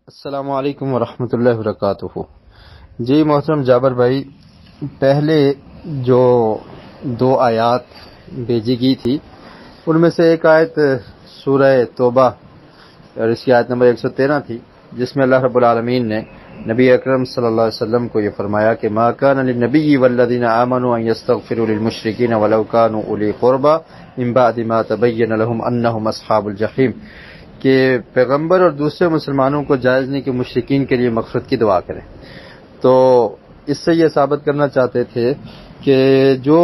السلام علیکم ورحمۃ اللہ وبرکاتہ۔ جی محترم جابر بھائی، پہلے جو دو آیات بھیجی گئی تھی ان میں سے ایک آیت سورہ توبہ اور اس کی آیت نمبر 113 تھی، جس میں اللہ رب العالمین نے نبی اکرم صلی اللہ علیہ وسلم کو یہ فرمایا کہ ما کان للنبی والذین آمنوا ان یستغفروا للمشرکین ولو کانوا اولی قربى من بعد ما تبین لهم انهم اصحاب الجحیم، کہ پیغمبر اور دوسرے مسلمانوں کو جائز نہیں کہ مشرکین کے لیے مغفرت کی دعا کریں۔ تو اس سے یہ ثابت کرنا چاہتے تھے کہ جو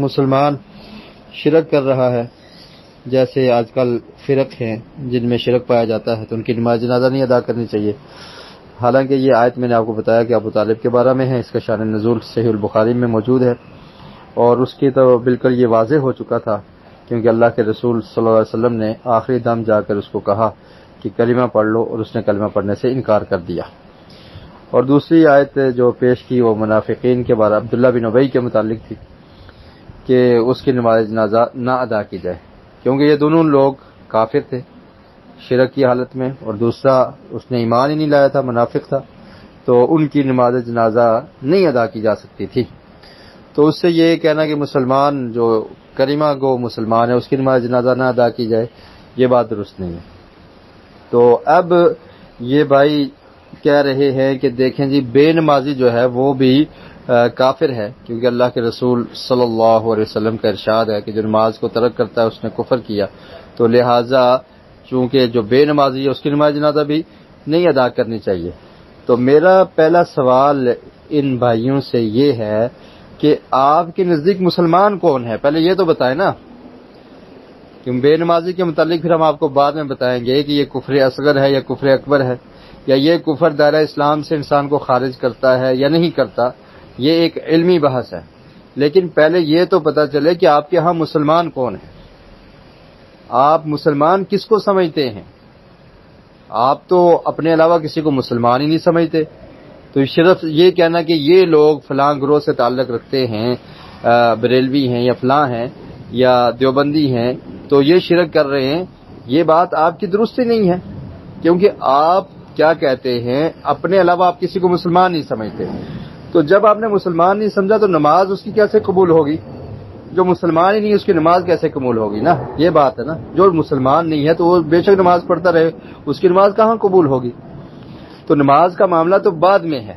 مسلمان شرک کر رہا ہے، جیسے آج کل فرق ہیں جن میں شرک پایا جاتا ہے، تو ان کی نماز جنازہ نہیں ادا کرنی چاہیے۔ حالانکہ یہ آیت میں نے آپ کو بتایا کہ ابو طالب کے بارے میں ہے، اس کا شان نزول صحیح البخاری میں موجود ہے، اور اس کی تو بالکل یہ واضح ہو چکا تھا، کیونکہ اللہ کے رسول صلی اللہ علیہ وسلم نے آخری دم جا کر اس کو کہا کہ کلمہ پڑھ لو، اور اس نے کلمہ پڑھنے سے انکار کر دیا۔ اور دوسری آیت جو پیش کی وہ منافقین کے بارے عبداللہ بن ابی کے متعلق تھی کہ اس کی نماز جنازہ نہ ادا کی جائے، کیونکہ یہ دونوں لوگ کافر تھے شرک کی حالت میں، اور دوسرا اس نے ایمان ہی نہیں لایا تھا، منافق تھا، تو ان کی نماز جنازہ نہیں ادا کی جا سکتی تھی۔ تو اس سے یہ کہنا کہ مسلمان جو کلمہ گو مسلمان ہے اس کی نماز جنازہ نہ ادا کی جائے، یہ بات درست نہیں ہے۔ تو اب یہ بھائی کہہ رہے ہیں کہ دیکھیں جی بے نمازی جو ہے وہ بھی کافر ہے، کیونکہ اللہ کے رسول صلی اللہ علیہ وسلم کا ارشاد ہے کہ جو نماز کو ترک کرتا ہے اس نے کفر کیا، تو لہٰذا چونکہ جو بے نمازی ہے اس کی نماز جنازہ بھی نہیں ادا کرنی چاہیے۔ تو میرا پہلا سوال ان بھائیوں سے یہ ہے کہ آپ کے نزدیک مسلمان کون ہے، پہلے یہ تو بتائیں نا، کہ بے نمازی کے متعلق پھر ہم آپ کو بعد میں بتائیں گے کہ یہ کفر اصغر ہے یا کفر اکبر ہے، یا یہ کفر دائرہ اسلام سے انسان کو خارج کرتا ہے یا نہیں کرتا، یہ ایک علمی بحث ہے۔ لیکن پہلے یہ تو پتہ چلے کہ آپ کے ہاں مسلمان کون ہیں، آپ مسلمان کس کو سمجھتے ہیں؟ آپ تو اپنے علاوہ کسی کو مسلمان ہی نہیں سمجھتے، تو صرف یہ کہنا کہ یہ لوگ فلاں گروہ سے تعلق رکھتے ہیں، بریلوی ہیں یا فلاں ہیں یا دیوبندی ہیں، تو یہ شرک کر رہے ہیں، یہ بات آپ کی درست ہی نہیں ہے، کیونکہ آپ کیا کہتے ہیں اپنے علاوہ آپ کسی کو مسلمان نہیں سمجھتے۔ تو جب آپ نے مسلمان نہیں سمجھا تو نماز اس کی کیسے قبول ہوگی؟ جو مسلمان ہی نہیں اس کی نماز کیسے قبول ہوگی نا، یہ بات ہے نا۔ جو مسلمان نہیں ہے تو وہ بے شک نماز پڑھتا رہے، اس کی نماز کہاں قبول ہوگی؟ تو نماز کا معاملہ تو بعد میں ہے،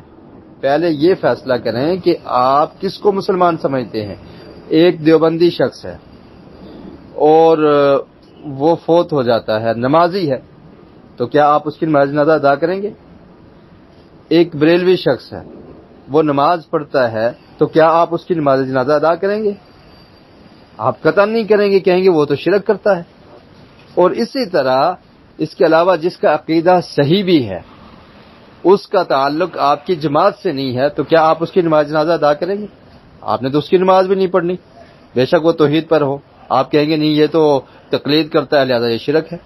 پہلے یہ فیصلہ کریں کہ آپ کس کو مسلمان سمجھتے ہیں۔ ایک دیوبندی شخص ہے اور وہ فوت ہو جاتا ہے، نمازی ہے، تو کیا آپ اس کی نماز جنازہ ادا کریں گے؟ ایک بریلوی شخص ہے، وہ نماز پڑھتا ہے، تو کیا آپ اس کی نماز جنازہ ادا کریں گے؟ آپ قطعا نہیں کریں گے، کہیں گے وہ تو شرک کرتا ہے۔ اور اسی طرح اس کے علاوہ جس کا عقیدہ صحیح بھی ہے، اس کا تعلق آپ کی جماعت سے نہیں ہے، تو کیا آپ اس کی نماز جنازہ ادا کریں گے؟ آپ نے تو اس کی نماز بھی نہیں پڑھنی، بے شک وہ توحید پر ہو، آپ کہیں گے نہیں یہ تو تقلید کرتا ہے لہذا یہ شرک ہے،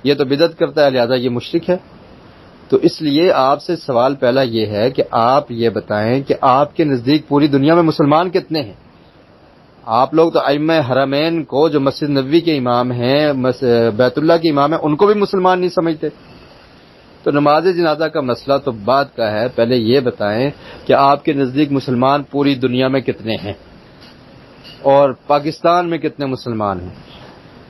یہ تو بدعت کرتا ہے لہذا یہ مشرک ہے۔ تو اس لیے آپ سے سوال پہلا یہ ہے کہ آپ یہ بتائیں کہ آپ کے نزدیک پوری دنیا میں مسلمان کتنے ہیں؟ آپ لوگ تو ائمہ حرمین کو جو مسجد نبوی کے امام ہیں، بیت اللہ کے امام ہیں، ان کو بھی مسلمان نہیں سمجھتے۔ تو نماز جنازہ کا مسئلہ تو بعد کا ہے، پہلے یہ بتائیں کہ آپ کے نزدیک مسلمان پوری دنیا میں کتنے ہیں اور پاکستان میں کتنے مسلمان ہیں؟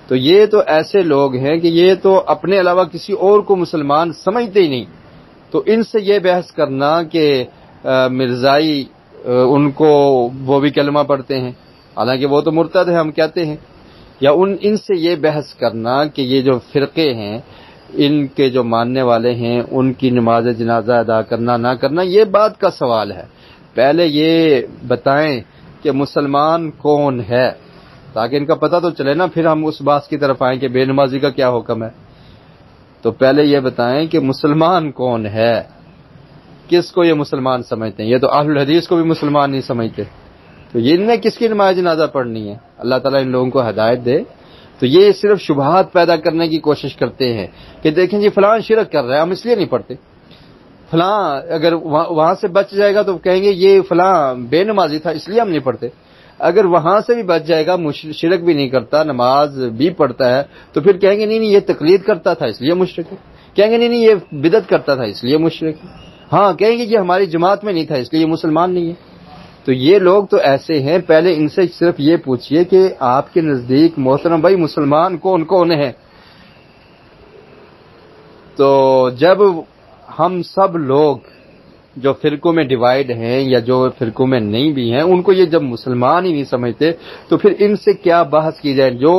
تو یہ تو ایسے لوگ ہیں کہ یہ تو اپنے علاوہ کسی اور کو مسلمان سمجھتے ہی نہیں، تو ان سے یہ بحث کرنا کہ مرزائی ان کو وہ بھی کلمہ پڑھتے ہیں، حالانکہ وہ تو مرتد ہیں ہم کہتے ہیں، یا ان سے یہ بحث کرنا کہ یہ جو فرقے ہیں ان کے جو ماننے والے ہیں ان کی نماز جنازہ ادا کرنا نہ کرنا، یہ بات کا سوال ہے۔ پہلے یہ بتائیں کہ مسلمان کون ہے، تاکہ ان کا پتہ تو چلے نا، پھر ہم اس بات کی طرف آئیں کہ بے نمازی کا کیا حکم ہے۔ تو پہلے یہ بتائیں کہ مسلمان کون ہے، کس کو یہ مسلمان سمجھتے ہیں؟ یہ تو اہل الحدیث کو بھی مسلمان نہیں سمجھتے، تو یہ انہیں کس کی نماز جنازہ پڑھنی ہے؟ اللہ تعالیٰ ان لوگوں کو ہدایت دے۔ تو یہ صرف شبہات پیدا کرنے کی کوشش کرتے ہیں کہ دیکھیں جی فلاں شرک کر رہا ہے، ہم اس لیے نہیں پڑھتے، فلاں اگر وہاں سے بچ جائے گا تو کہیں گے یہ فلاں بے نمازی تھا اس لیے ہم نہیں پڑھتے، اگر وہاں سے بھی بچ جائے گا، شرک بھی نہیں کرتا، نماز بھی پڑھتا ہے، تو پھر کہیں گے نہیں یہ تقلید کرتا تھا اس لیے مشرک ہے۔ کہیں گے نہیں یہ بدعت کرتا تھا اس لیے مشرک ہے. ہاں کہیں گے یہ ہماری جماعت میں نہیں تھا اس لیے یہ مسلمان نہیں ہے. تو یہ لوگ تو ایسے ہیں. پہلے ان سے صرف یہ پوچھئے کہ آپ کے نزدیک محترم بھائی مسلمان کون کون ہیں. تو جب ہم سب لوگ جو فرقوں میں ڈیوائیڈ ہیں یا جو فرقوں میں نہیں بھی ہیں ان کو یہ جب مسلمان ہی نہیں سمجھتے تو پھر ان سے کیا بحث کی جائے. جو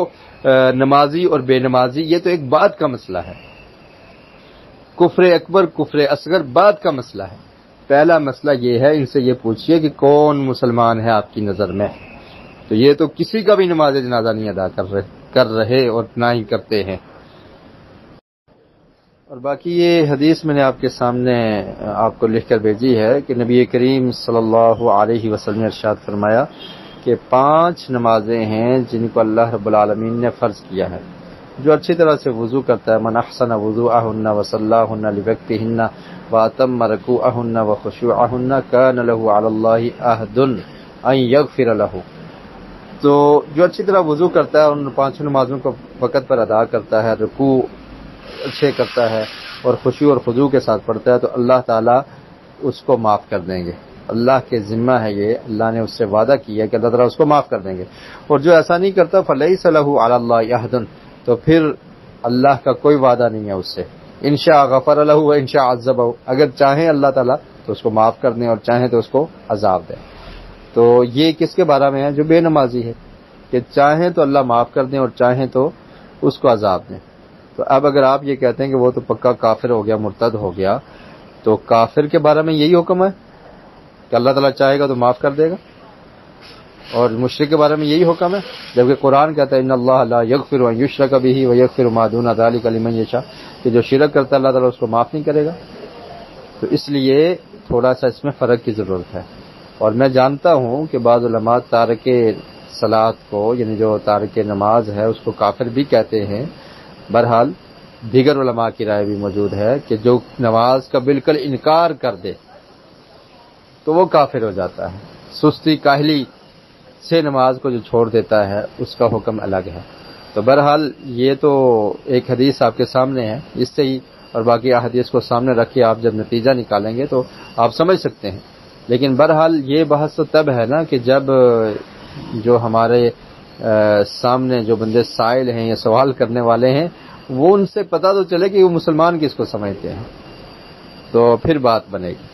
نمازی اور بے نمازی یہ تو ایک بعد کا مسئلہ ہے. کفر اکبر کفر اصغر بعد کا مسئلہ ہے. پہلا مسئلہ یہ ہے ان سے یہ پوچھئے کہ کون مسلمان ہے آپ کی نظر میں. تو یہ تو کسی کا بھی نماز جنازہ نہیں ادا کر رہے اور نہ ہی کرتے ہیں. اور باقی یہ حدیث میں نے آپ کے سامنے آپ کو لکھ کر بھیجی ہے کہ نبی کریم صلی اللہ علیہ وسلم نے ارشاد فرمایا کہ 5 نمازیں ہیں جن کو اللہ رب العالمین نے فرض کیا ہے. جو اچھی طرح سے وضو کرتا ہے من احسن وضوءہن وصلاہن لوقتہن واتم رکوعہن وخشوعہن کان لہ علی اللہ عہد ان یغفر لہ. تو جو اچھی طرح وضو کرتا ہے ان 5 نمازوں کو وقت پر ادا کرتا ہے, رکوع اچھے کرتا ہے اور خشوع اور خضوع کے ساتھ پڑھتا ہے تو اللہ تعالیٰ اس کو معاف کر دیں گے. اللہ کے ذمہ ہے یہ, اللہ نے اس سے وعدہ کیا ہے کہ اللہ تعالیٰ اس کو معاف کر دیں گے. اور جو ایسا نہیں کرتا فلیس لہ علی اللہ عہد, تو پھر اللہ کا کوئی وعدہ نہیں ہے اس سے. انشاء غفر لہ و انشاء عذبہ, اگر چاہیں اللہ تعالیٰ تو اس کو معاف کر دیں اور چاہیں تو اس کو عذاب دیں. تو یہ کس کے بارے میں ہے؟ جو بے نمازی ہے, کہ چاہیں تو اللہ معاف کر دیں اور چاہیں تو اس کو عذاب دیں. تو اب اگر آپ یہ کہتے ہیں کہ وہ تو پکا کافر ہو گیا, مرتد ہو گیا, تو کافر کے بارے میں یہی حکم ہے کہ اللہ تعالیٰ چاہے گا تو معاف کر دے گا, اور مشرک کے بارے میں یہی حکم ہے, جبکہ قرآن کہتا ہے ان اللہ لا یغفر ان یشرک بہ ویغفر ما دون ذلک لمن یشاء, کہ جو شرک کرتا ہے اللہ تعالیٰ اس کو معاف نہیں کرے گا. تو اس لیے تھوڑا سا اس میں فرق کی ضرورت ہے. اور میں جانتا ہوں کہ بعض علماء تارک صلاۃ کو, یعنی جو تارک نماز ہے, اس کو کافر بھی کہتے ہیں. بہرحال دیگر علماء کی رائے بھی موجود ہے کہ جو نماز کا بالکل انکار کر دے تو وہ کافر ہو جاتا ہے. سستی کاہلی سے نماز کو جو چھوڑ دیتا ہے اس کا حکم الگ ہے. تو بہرحال یہ تو ایک حدیث آپ کے سامنے ہے, اس سے ہی اور باقی احادیث کو سامنے رکھ کے آپ جب نتیجہ نکالیں گے تو آپ سمجھ سکتے ہیں. لیکن بہرحال یہ بحث تو تب ہے نا کہ جب جو ہمارے سامنے جو بندے سائل ہیں یا سوال کرنے والے ہیں وہ ان سے پتہ تو چلے کہ وہ مسلمان کس کو سمجھتے ہیں, تو پھر بات بنے گی.